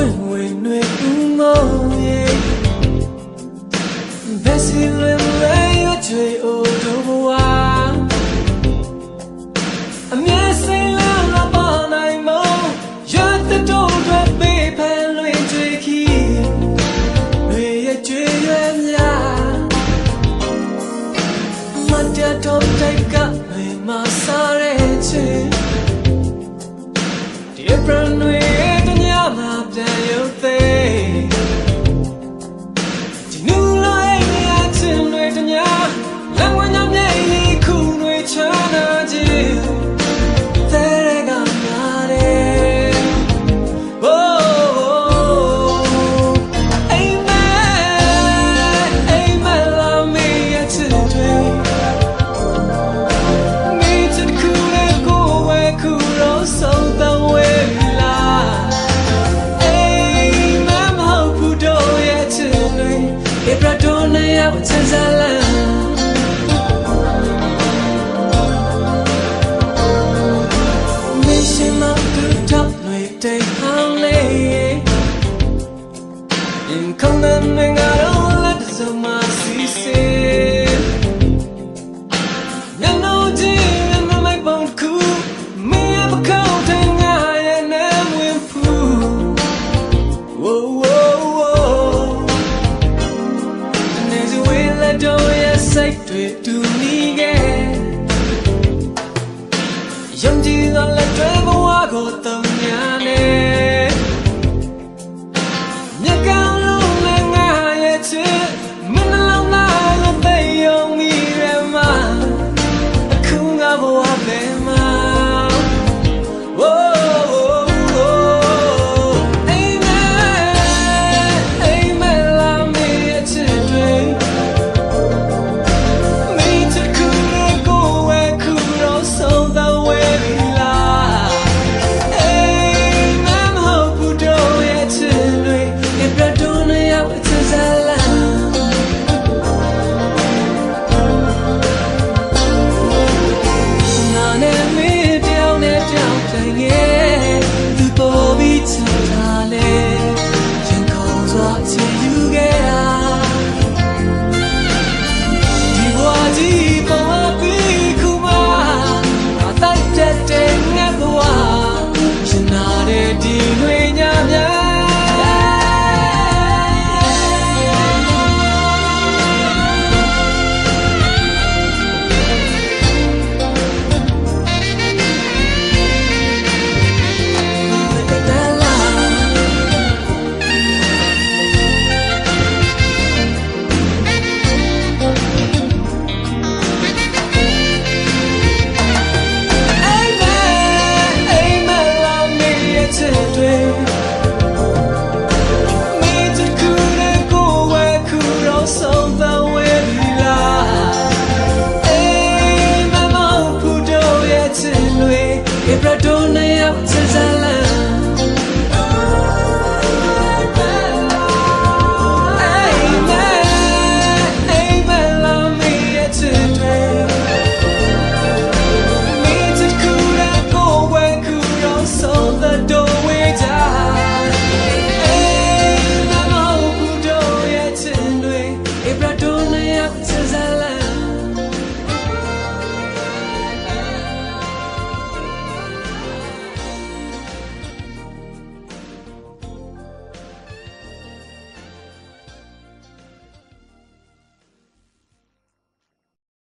ပွင့်ဝင်တွေဦးမောင်ရဲ့ဘယ်စီလွင်လွယ်ရွှေအိုတို့ဘဝအမြဲစိတ်လန်းလာပါနိုင်မောရတဲ့တို့တွေပေးဖန်လွင်တွေခီတွေရဲ့ကြွေရွယ်များမတ်တတော်တိုက်ကတွေမစားတဲ့ချေဒီပရန်တွေတညမှာပြန်ရုပ်သေးဒီနူလာရဲ့အချင်းတွေတညလမ်းဝင်ညမြေခုတွေချမ်းသာခြင်း我撑下来没什么不到对对好累因空的没个人来的怎么细细